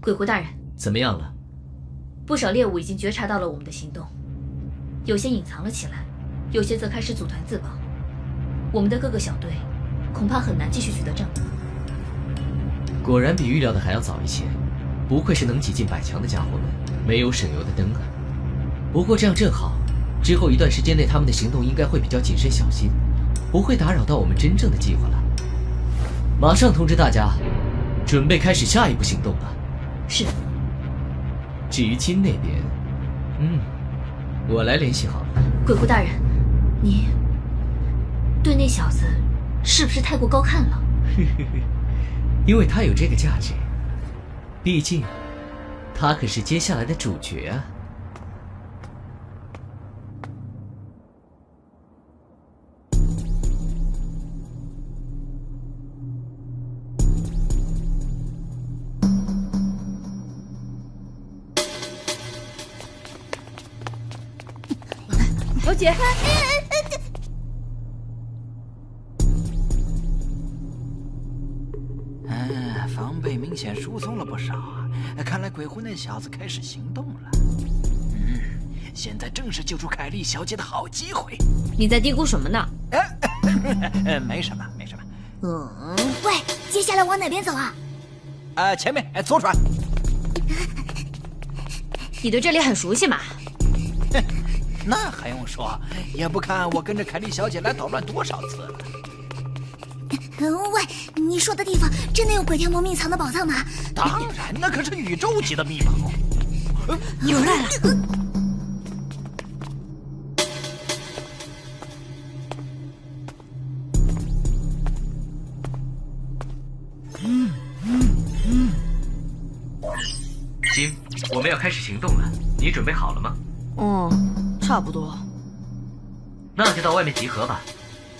鬼狐大人，怎么样了？不少猎物已经觉察到了我们的行动，有些隐藏了起来，有些则开始组团自保。我们的各个小队恐怕很难继续取得战果。果然比预料的还要早一些，不愧是能挤进100强的家伙们，没有省油的灯啊。不过这样正好，之后一段时间内他们的行动应该会比较谨慎小心，不会打扰到我们真正的计划了。马上通知大家，准备开始下一步行动了。是。至于金那边，我来联系好了。鬼狐大人，你对那小子是不是太过高看了？因为他有这个价值，毕竟他可是接下来的主角啊。小姐，防备明显疏松了不少啊！看来鬼狐那小子开始行动了。现在正是救出凯莉小姐的好机会。你在嘀咕什么呢？没什么，没什么。喂，接下来往哪边走啊？前面，左转。你对这里很熟悉嘛？那还用说，也不看我跟着凯莉小姐来捣乱多少次了。喂，你说的地方真的有鬼天魔秘藏的宝藏吗？当然，那可是宇宙级的秘宝。有人来了。金，我们要开始行动了，你准备好了吗？差不多。那就到外面集合吧，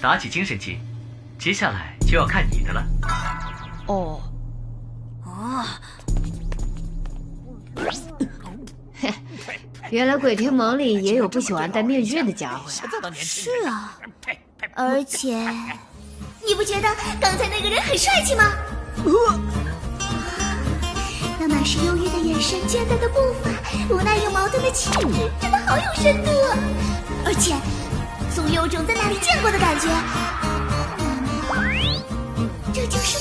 打起精神劲，接下来就要看你的了。原来鬼天盟里也有不喜欢戴面具的家伙呀。是啊，而且你不觉得刚才那个人很帅气吗？那满是忧郁的眼神，倦怠的步伐，无奈又矛盾的气质，真的好有深度啊！而且总有种在哪里见过的感觉。这就是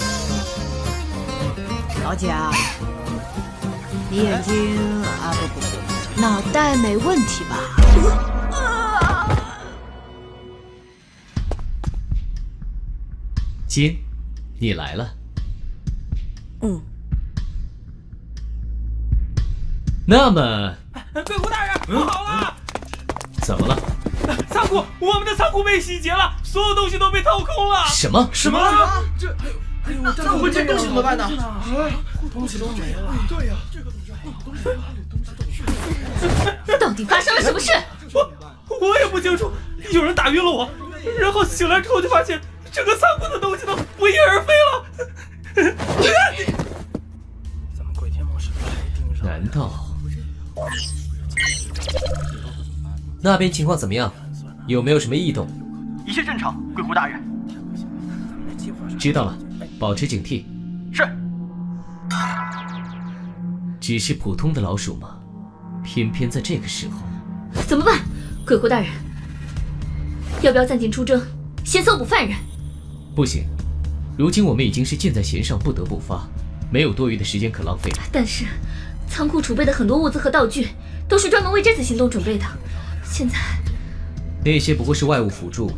小姐啊，你眼睛不，脑袋没问题吧？金，你来了。那么，鬼狐大人，不好了！怎么了？仓库，我们的仓库被洗劫了，所有东西都被掏空了。什么？那我们这东西怎么办呢？东西都没了。对呀，这个到底发生了什么事？我也不清楚，有人打晕了我，然后醒来之后就发现整个仓库的东西都不翼而飞了。咱们鬼天魔是不是盯上？难道那边情况怎么样？有没有什么异动？一切正常，鬼狐大人。知道了，保持警惕。是。只是普通的老鼠吗？偏偏在这个时候。怎么办？鬼狐大人，要不要暂停出征，先搜捕犯人？不行，如今我们已经是箭在弦上，不得不发，没有多余的时间可浪费了。但是仓库储备的很多物资和道具都是专门为这次行动准备的，现在那些不过是外物辅助，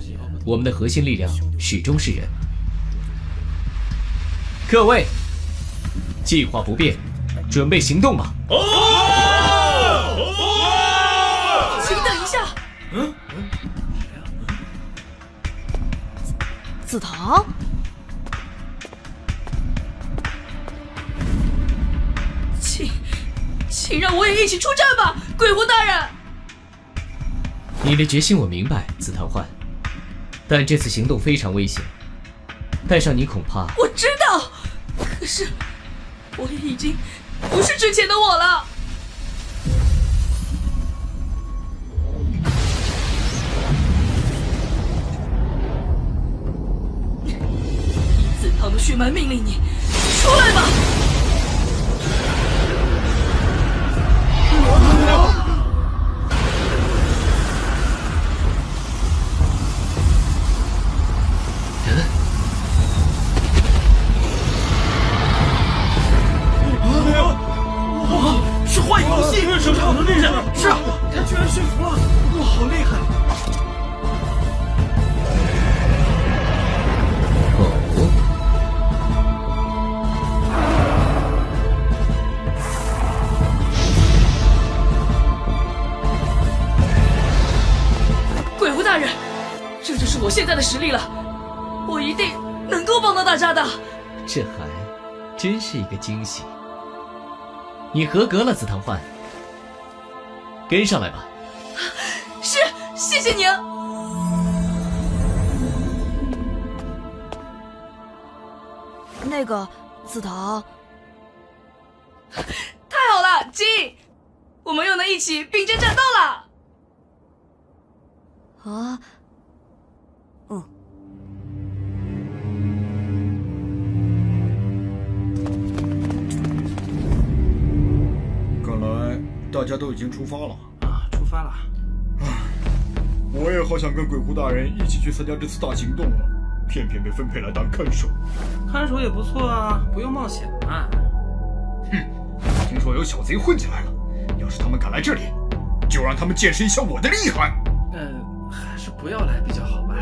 我们的核心力量始终是人。各位，计划不变，准备行动吧！请等一下。紫藤，请让我也一起出战吧，鬼狐大人。你的决心我明白，紫檀幻，但这次行动非常危险，带上你恐怕……我知道，可是我已经不是之前的我了。以紫堂的血脉命令你出来吧。我能力上是啊，他居然驯服了，哇，好厉害！鬼狐大人，这就是我现在的实力了，我一定能够帮到大家的。这还真是一个惊喜。你合格了，紫藤幻，跟上来吧。是，谢谢您。那个紫藤，太好了，金，我们又能一起并肩战斗了。啊，看来大家都已经出发了。啊，出发了。我也好想跟鬼狐大人一起去参加这次大行动了，偏偏被分配来当看守。看守也不错啊，不用冒险啊。哼，听说有小贼混进来了，要是他们敢来这里，就让他们见识一下我的厉害。还是不要来比较好吧。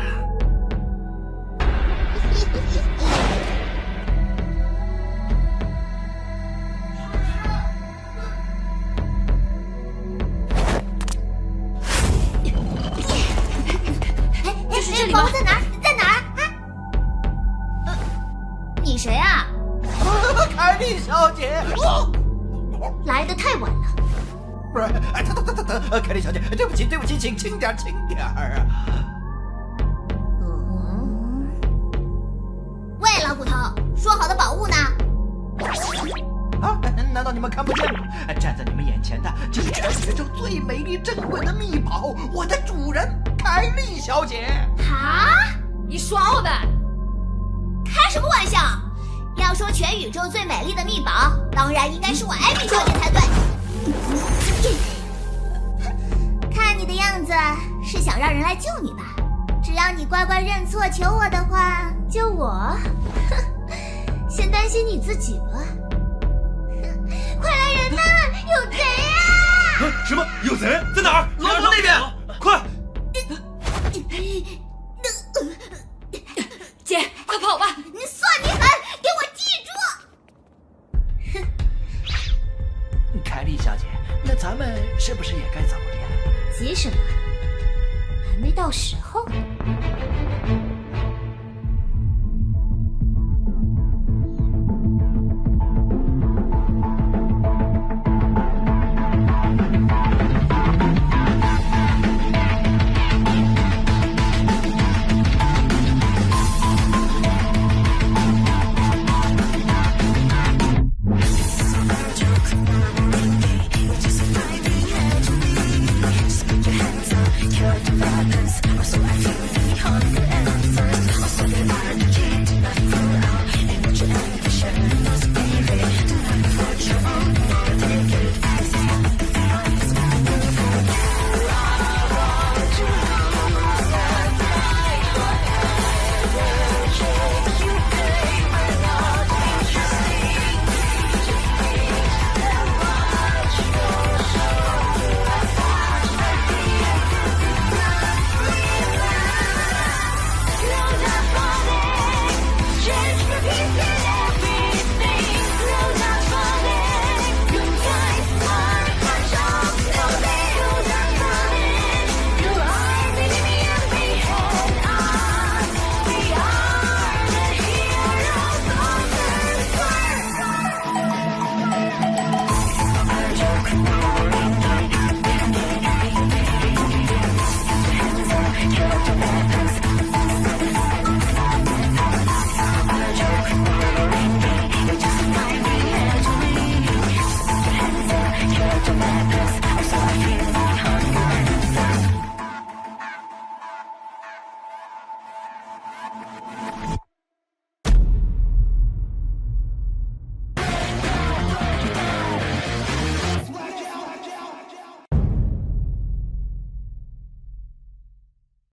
就是这里吗？宝物在哪儿？在哪儿啊？你谁啊？凯莉小姐，来得太晚了。不是，凯莉小姐，对不起，请轻点啊！喂，老骨头，说好的宝物呢？啊，难道你们看不见吗？站在你们眼前的就是全宇宙最美丽珍贵的秘宝，我的主人凯莉小姐。啊？你耍我呗！开什么玩笑？要说全宇宙最美丽的秘宝，当然应该是我艾米小姐才对。看你的样子是想让人来救你吧？只要你乖乖认错求我的话，救我。先担心你自己吧。快来人呐！有贼啊！什么？有贼？在哪儿？老头那边，快！姐，快跑吧！你算你狠，给我记住！凯莉小姐，那咱们是不是也该走了呀？急什么？还没到时候。Your